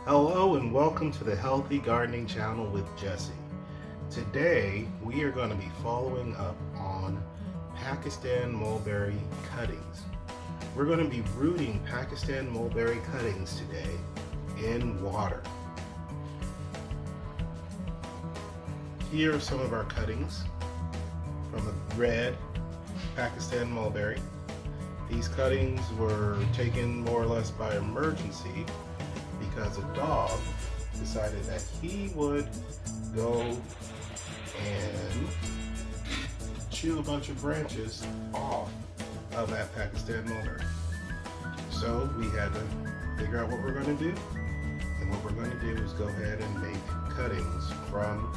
Hello and welcome to the Healthy Gardening Channel with Jesse. Today we are going to be following up on Pakistan mulberry cuttings. We're going to be rooting Pakistan mulberry cuttings today in water. Here are some of our cuttings from a red Pakistan mulberry. These cuttings were taken more or less by emergency because a dog decided that he would go and chew a bunch of branches off of that Pakistan mulberry. So we had to figure out what we're going to do, and what we're going to do is go ahead and make cuttings from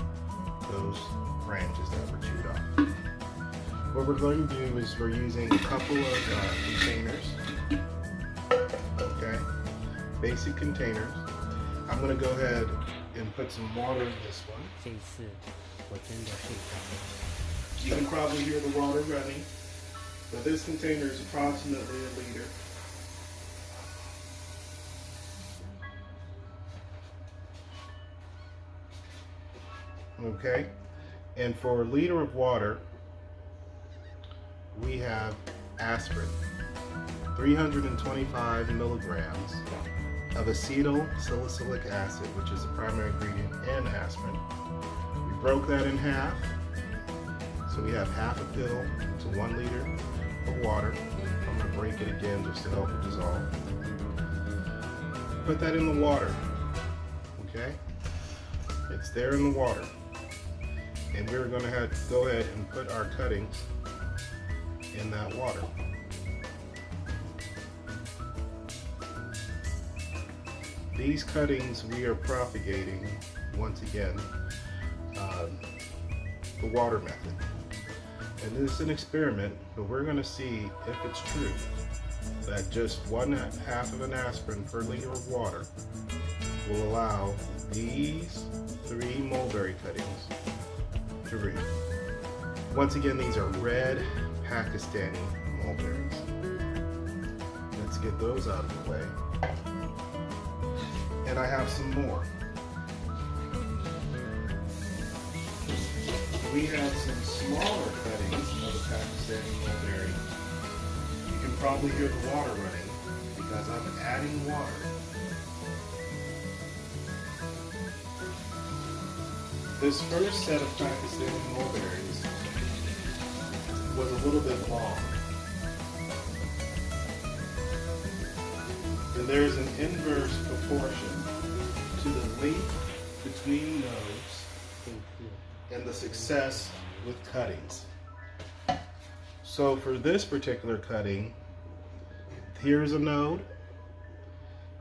those branches that were chewed off. What we're going to do is we're using a couple of containers, okay, basic containers. I'm going to go ahead and put some water in this one. You can probably hear the water running, but this container is approximately a liter. Okay, and for a liter of water, we have aspirin, 325 milligrams of acetyl salicylic acid, which is a primary ingredient in aspirin. We broke that in half, so we have half a pill to 1 liter of water. I'm going to break it again just to help it dissolve. Put that in the water, okay? It's there in the water. And we're going to go ahead and put our cuttings in that water. These cuttings we are propagating, once again, the water method. And this is an experiment, but we're going to see if it's true that just 1/2 of an aspirin per liter of water will allow these 3 mulberry cuttings to root. Once again, these are red Pakistani mulberries. Let's get those out of the way. And I have some more. We have some smaller cuttings of the Pakistani mulberry. You can probably hear the water running because I'm adding water. This first set of Pakistani mulberries was a little bit long. And there's an inverse proportion to the length between nodes and the success with cuttings. So for this particular cutting, here's a node,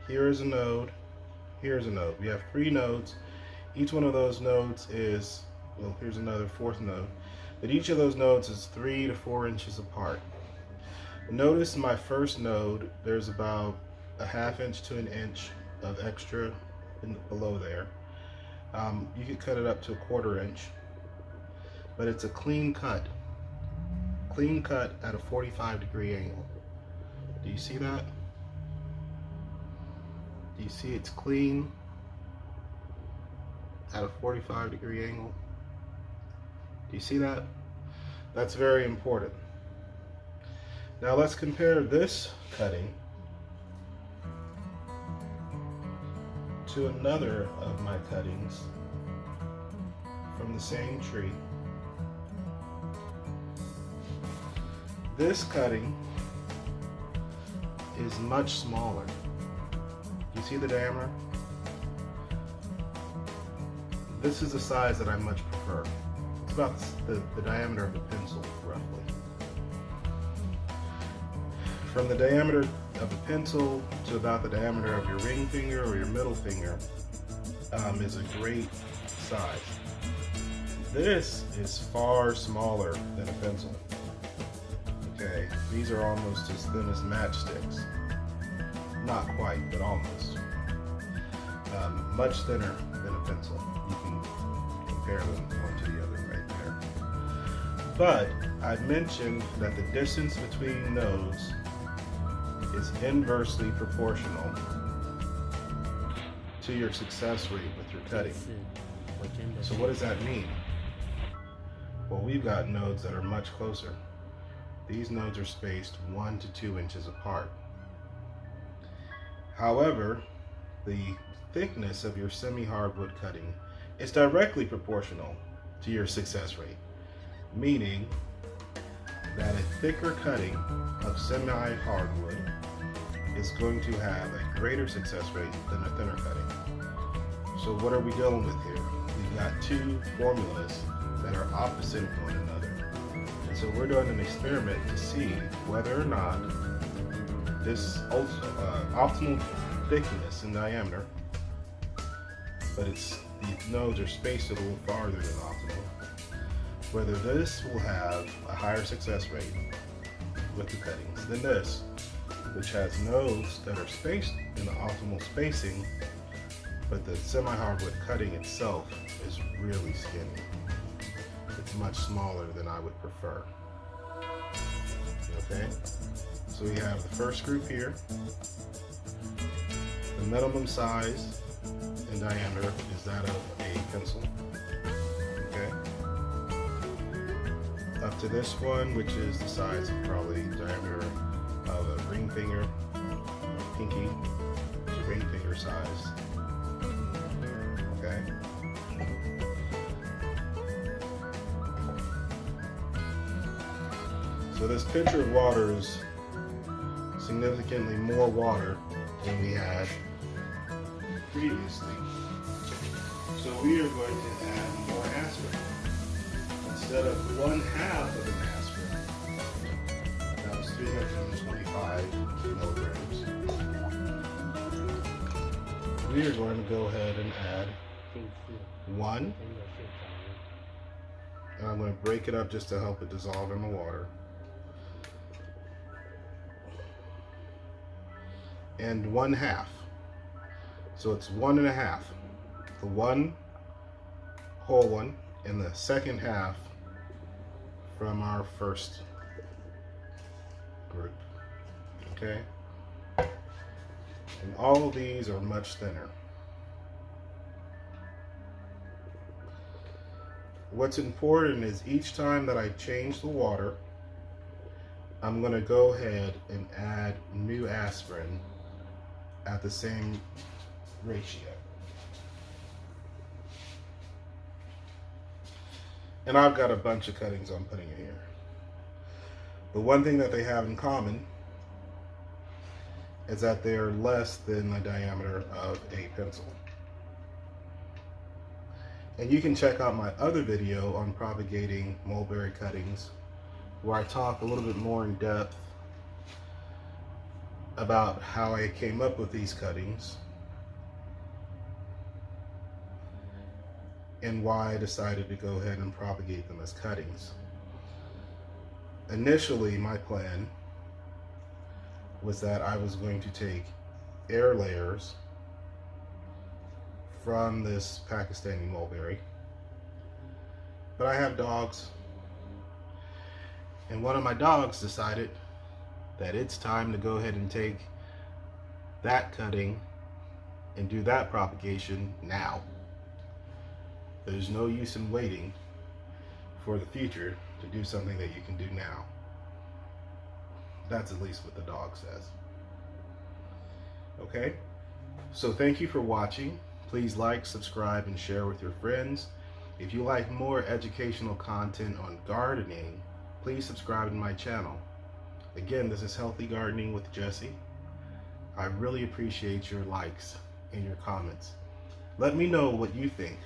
here's a node, here's a node. We have 3 nodes. Each one of those nodes is, well, here's another 4th node, but each of those nodes is 3 to 4 inches apart. Notice my first node, there's about a 1/2 inch to 1 inch of extra below there. You could cut it up to a 1/4 inch, but it's a clean cut at a 45-degree angle. Do you see that? Do you see it's clean at a 45-degree angle? Do you see that? That's very important. Now let's compare this cutting to another of my cuttings from the same tree. This cutting is much smaller. You see the diameter? This is the size that I much prefer. It's about the diameter of a pencil, roughly. From the diameter of a pencil to about the diameter of your ring finger or your middle finger is a great size. This is far smaller than a pencil. Okay, these are almost as thin as matchsticks. Not quite, but almost. Much thinner than a pencil. You can compare them one to the other right there. But I mentioned that the distance between nodes is inversely proportional to your success rate with your cutting. So what does that mean? Well, we've got nodes that are much closer. These nodes are spaced 1 to 2 inches apart. However, the thickness of your semi-hardwood cutting is directly proportional to your success rate, meaning that a thicker cutting of semi-hardwood is going to have a greater success rate than a thinner cutting. So what are we dealing with here? We've got two formulas that are opposite of one another. And so we're doing an experiment to see whether or not this optimal thickness and diameter, but the nodes are spaced a little farther than optimal, whether this will have a higher success rate with the cuttings than this, which has nodes that are spaced in the optimal spacing, but the semi-hardwood cutting itself is really skinny. It's much smaller than I would prefer. Okay, so we have the first group here. The minimum size and diameter is that of a pencil. Okay, up to this one, which is the size of probably diameter of a ring finger, or pinky, it's a ring finger size. Okay. So this pitcher of water is significantly more water than we had previously. So we are going to add more aspirin. Instead of 1/2 of an aspirin, that was 325 milligrams, we are going to go ahead and add 1, and I'm going to break it up just to help it dissolve in the water, and 1/2. So it's 1 1/2. The one whole one and the second half from our first group. Okay? And all of these are much thinner. What's important is each time that I change the water, I'm going to go ahead and add new aspirin at the same ratio. And I've got a bunch of cuttings I'm putting in here. The one thing that they have in common is that they're less than the diameter of a pencil. And you can check out my other video on propagating mulberry cuttings, where I talk a little bit more in depth about how I came up with these cuttings and why I decided to go ahead and propagate them as cuttings. Initially, my plan was that I was going to take air layers from this Pakistani mulberry, but I have dogs, and one of my dogs decided that it's time to go ahead and take that cutting and do that propagation now. There's no use in waiting for the future to do something that you can do now. That's at least what the dog says. Okay? So thank you for watching. Please like, subscribe, and share with your friends. If you like more educational content on gardening, please subscribe to my channel. Again, this is Healthy Gardening with Jesse. I really appreciate your likes and your comments. Let me know what you think.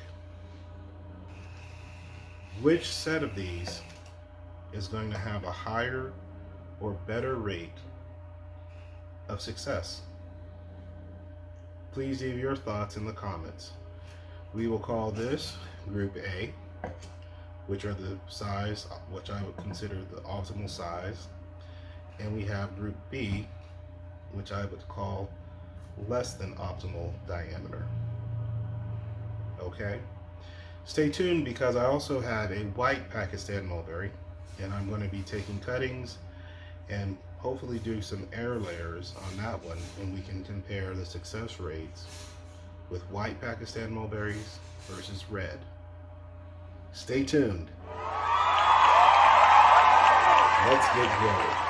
Which set of these is going to have a higher or better rate of success? Please leave your thoughts in the comments. We will call this Group A, which are the size, which I would consider the optimal size. And we have Group B, which I would call less than optimal diameter. Okay? Stay tuned, because I also have a white Pakistan mulberry, and I'm going to be taking cuttings and hopefully do some air layers on that one, and we can compare the success rates with white Pakistan mulberries versus red. Stay tuned. Let's get growing.